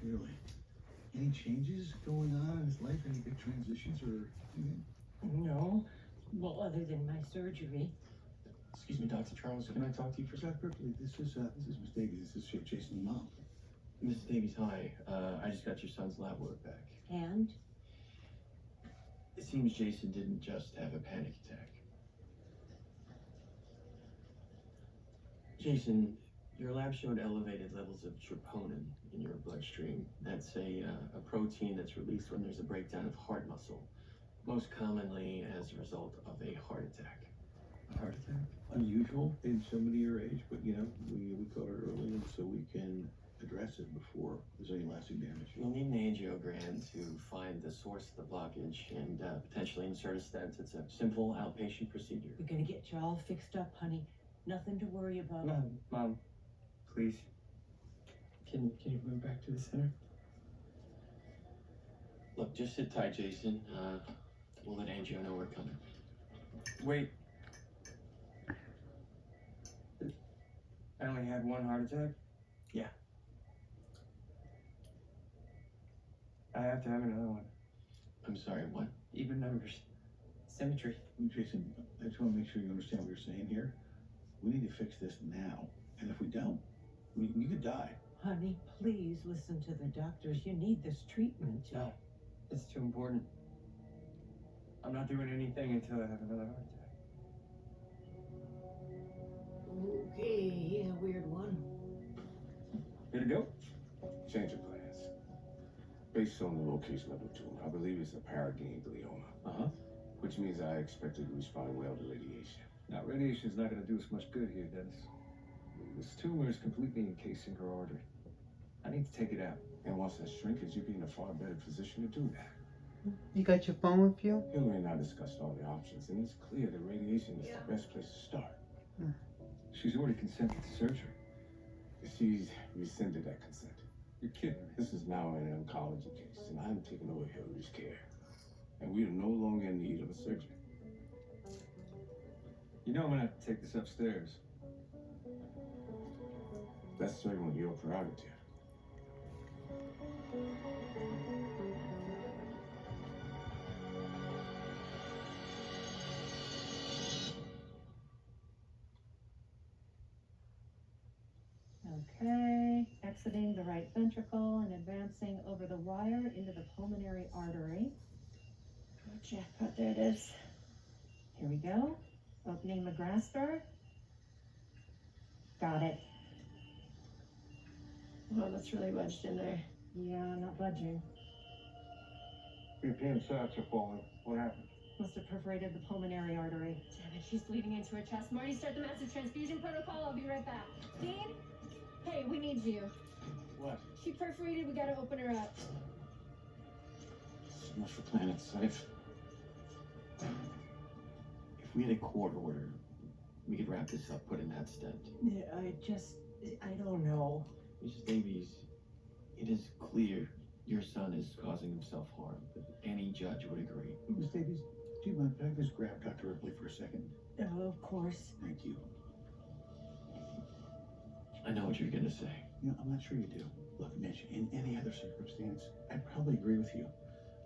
Really? Any changes going on in his life? Any big transitions or anything? No. Well, other than my surgery. Excuse me, Dr. Charles, can I talk to you for a second? Dr. Berkeley, this is Miss Davies. This is Jason's mom. Mrs. Davies, hi. I just got your son's lab work back. And? It seems Jason didn't just have a panic attack. Jason, your lab showed elevated levels of troponin in your bloodstream. That's a protein that's released when there's a breakdown of heart muscle, most commonly as a result of a heart attack. A heart attack? Unusual in somebody your age, but we caught it early, and so we can address it before there's any lasting damage. You'll need an angiogram to find the source of the blockage and potentially insert a stent. It's a simple outpatient procedure. We're gonna get you all fixed up, honey. Nothing to worry about. Mom, please. Can you move back to the center? Look, just sit tight, Jason. We'll let Angio know we're coming. Wait. I only had one heart attack? Yeah. I have to have another one. I'm sorry, what? Even numbers. Symmetry. Jason, I just want to make sure you understand what you're saying here. We need to fix this now, and if we don't, you could die. Honey, please listen to the doctors. You need this treatment. No, it's too important. I'm not doing anything until I have another heart attack. Okay, yeah, weird one. Here to go? Change of plans. Based on the location of the tumor, I believe it's a paraganglioma. Which means I expect it to respond well to radiation. Now, radiation's not going to do us much good here, Dennis. This tumor is completely encasing her artery. I need to take it out. And once that shrinkage, you'll be in a far better position to do that. You got your phone with you? Hillary and I discussed all the options, and it's clear that radiation is the best place to start. She's already consented to surgery. She's rescinded that consent. You're kidding me. This is now an oncology case, and I'm taking over Hillary's care. And we are no longer in need of a surgeon. You know I'm going to have to take this upstairs. That's certainly your prerogative. Okay, exiting the right ventricle and advancing over the wire into the pulmonary artery. Oh, jackpot, there it is. Here we go. Opening McGrasper. Got it. Wow, that's really wedged in there. Yeah, not budging. BPM sats are falling. What happened? Must have perforated the pulmonary artery. Damn it, she's bleeding into her chest. Marty, start the massive transfusion protocol. I'll be right back. Dean? Hey, we need you. What? She perforated. We gotta open her up. So much for playing it safe. If we had a court order, we could wrap this up, put in that stent. Yeah, I don't know. Mrs. Davies, it is clear your son is causing himself harm, but any judge would agree. Miss Davies, do you mind if I just grab Dr. Ripley for a second? Oh, of course. Thank you. I know what you're gonna say. I'm not sure you do. Look, Mitch, in any other circumstance, I'd probably agree with you.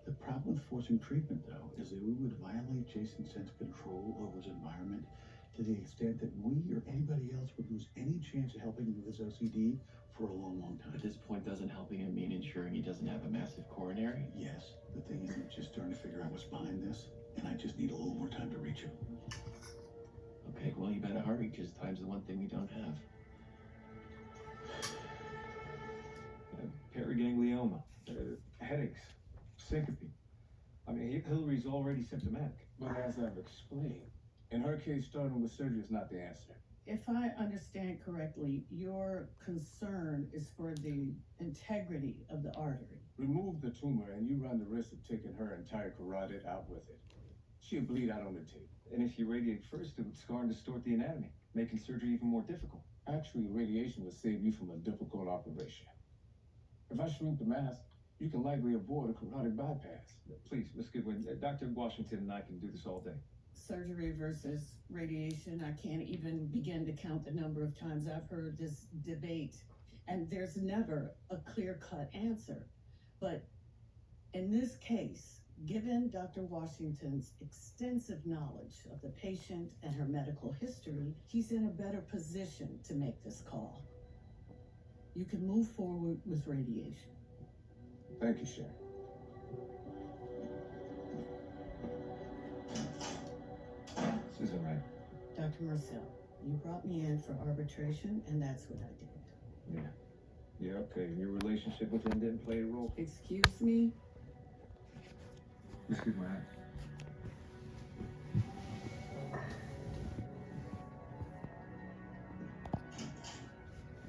The problem with forcing treatment, though, is that we would violate Jason's sense of control over his environment to the extent that we or anybody else would lose any chance of helping him with his OCD for a long, long time. At this point, doesn't helping him mean ensuring he doesn't have a massive coronary? Yes, the thing is, I'm just starting to figure out what's behind this, and I just need a little more time to reach him. Okay, well, you better hurry, because time's the one thing we don't have. Paraganglioma, headaches, syncope. I mean, Hillary's already symptomatic. But as I've explained, in her case, starting with surgery is not the answer. If I understand correctly, your concern is for the integrity of the artery. Remove the tumor and you run the risk of taking her entire carotid out with it. She'll bleed out on the tape. And if you radiate first, it would scar and distort the anatomy, making surgery even more difficult. Actually, radiation will save you from a difficult operation. If I shrink the mass, you can likely avoid a carotid bypass. Please, Miss Goodwin, Dr. Washington and I can do this all day. Surgery versus radiation, I can't even begin to count the number of times I've heard this debate. And there's never a clear-cut answer. But in this case, given Dr. Washington's extensive knowledge of the patient and her medical history, he's in a better position to make this call. You can move forward with radiation. Thank you, Sharon. This isn't right. Dr. Marcel, you brought me in for arbitration, and that's what I did. Yeah, okay. Your relationship with him didn't play a role. Excuse me? Excuse my eyes.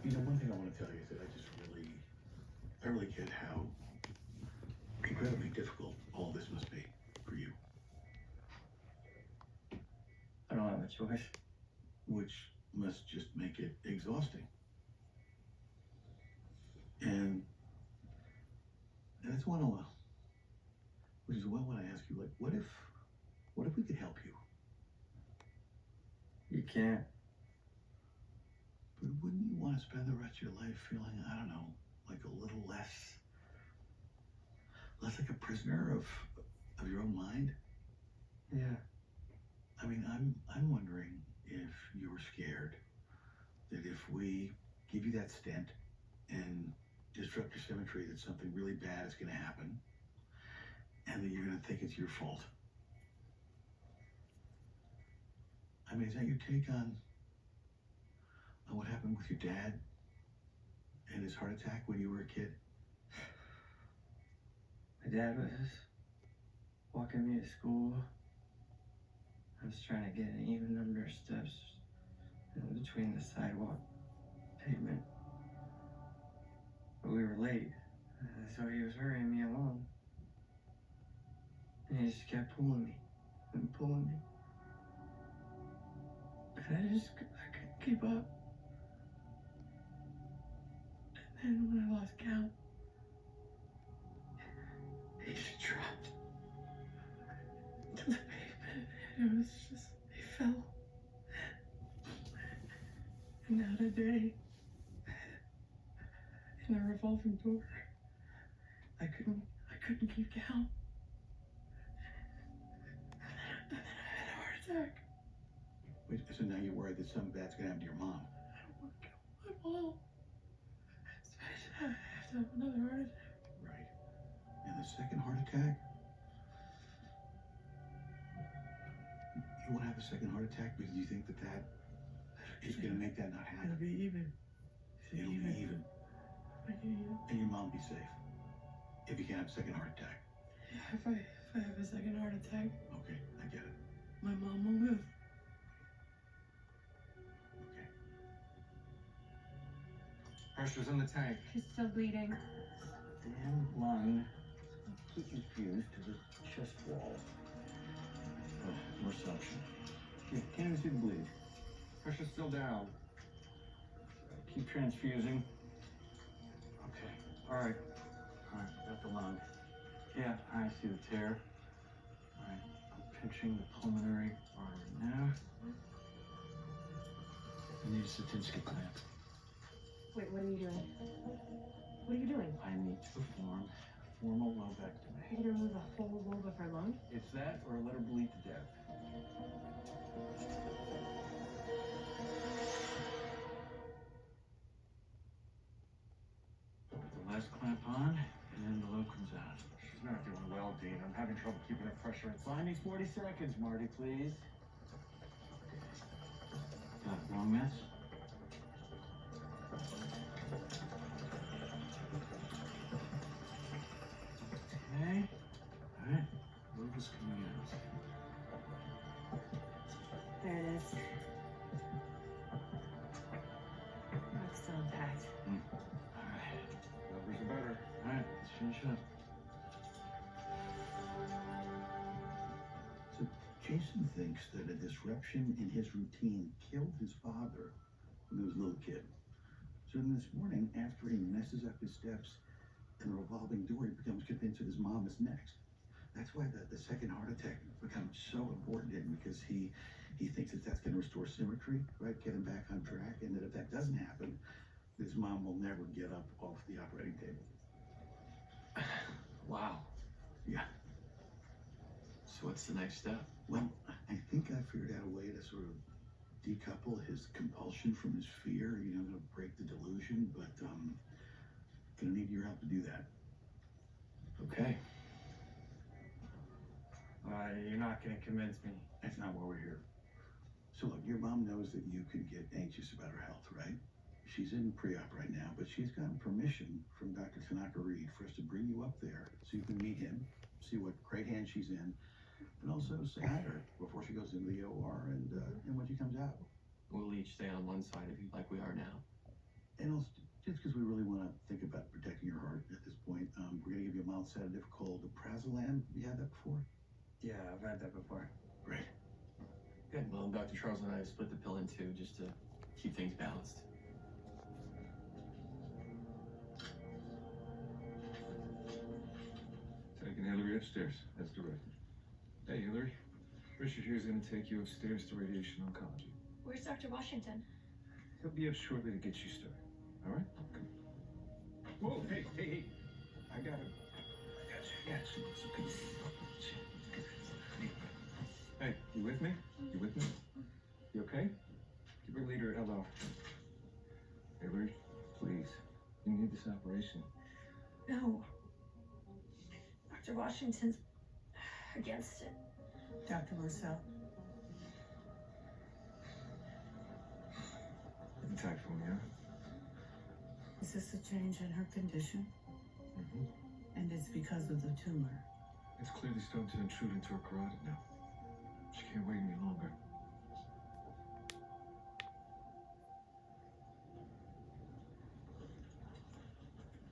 You know, one thing I want to tell you is that I really get how incredibly difficult all this must be for you, I don't have a choice. which must just make it exhausting. And that's one of which is why when I ask you, like, what if we could help you? You can't. But wouldn't you want to spend the rest of your life feeling, I don't know, like a little less like a prisoner of your own mind? Yeah. I mean, I'm wondering if you're scared that if we give you that stent and disrupt your symmetry, that something really bad is going to happen, and that you're going to think it's your fault. I mean, is that your take on what happened with your dad and his heart attack when you were a kid? My dad was walking me to school. I was trying to get an even number of steps in between the sidewalk pavement. But we were late, so he was hurrying me along. And he just kept pulling me and pulling me. And I couldn't keep up. And then when I lost count, he just dropped to the pavement. And it was just, he fell. And now today, in the revolving door, I couldn't keep count. And then I had a heart attack. Wait, so now you're worried that something bad's going to happen to your mom? I don't want to kill my mom. I have to have another heart attack. Right. And the second heart attack? You want to have a second heart attack because you think that is going to make that not It'll happen? be even. It'll be even. Make it even. And your mom will be safe. If you can't have a second heart attack. Yeah, if I have a second heart attack, Okay, I get it. my mom will live. Okay. Pressure's in the tank. She's still bleeding. Damn lung is completely fused to the chest wall. Oh, more suction. Yeah, can't even see the bleed. Pressure's still down. Keep transfusing. Okay. Alright, got the lung. Yeah, I see the tear. Alright, I'm pinching the pulmonary artery now. I need a Satinsky clamp. Wait, what are you doing? What are you doing? I need to perform a formal lobectomy. You're gonna remove a whole lobe of her lung? It's that or let her bleed to death. Put the last clamp on, and the lobe comes out. She's not doing well, Dean. I'm having trouble keeping her pressure inside. I need 40 seconds, Marty, please. Got it, wrong mess? Okay. Alright. Lobe is coming out. There it is. That's still intact. Alright. Numbers are better. Alright, let's finish up. So Jason thinks that a disruption in his routine killed his father when he was a little kid. So then this morning, after he messes up his steps in the revolving door, he becomes convinced that his mom is next. That's why the second heart attack becomes so important to him, because he thinks that that's going to restore symmetry, right? Get him back on track, and that if that doesn't happen, This mom will never get up off the operating table. Wow. Yeah. So what's the next step? Well, I think I figured out a way to sort of decouple his compulsion from his fear, to break the delusion, but gonna need your help to do that. Okay. You're not gonna convince me. That's not why we're here. So look, your mom knows that you can get anxious about her health, right? She's in pre-op right now, but she's gotten permission from Dr. Tanaka Reed for us to bring you up there so you can meet him, see what great hands she's in, and also say hi to her before she goes into the OR and when she comes out. We'll each stay on one side of you like we are now. And also, just because we really want to think about protecting your heart at this point, we're going to give you a mild sedative called prazolam. Have you had that before? Yeah, I've had that before. Great. Good. Well, Dr. Charles and I split the pill in two just to keep things balanced. Taking Hillary upstairs, as directed. Hey, Hillary. Richard here is going to take you upstairs to radiation oncology. Where's Dr. Washington? He'll be up shortly to get you started. All right? Come. Whoa, hey. I got it. I got you. It's okay. Hey, you with me? You with me? You okay? Keep your leader LO. Hillary, please. You need this operation. No. Dr. Washington's against it. Dr. Marcel, Intact for me, huh? is this a change in her condition? Mm-hmm. And it's because of the tumor. It's clearly starting to intrude into her carotid now. She can't wait any longer.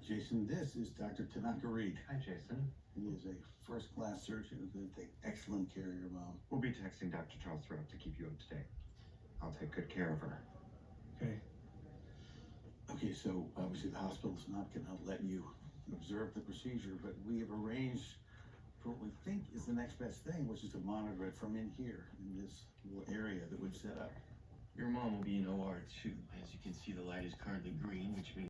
Jason, this is Dr. Tanaka Reed. Hi, Jason. He is a first-class surgeon who's going to take excellent care of your mom. We'll be texting Dr. Charles throughout to keep you up to date. I'll take good care of her. Okay, so obviously the hospital's not going to let you observe the procedure, but we have arranged for what we think is the next best thing, which is to monitor it from in here, in this little area that we've set up. Your mom will be in OR too. As you can see, the light is currently green, which means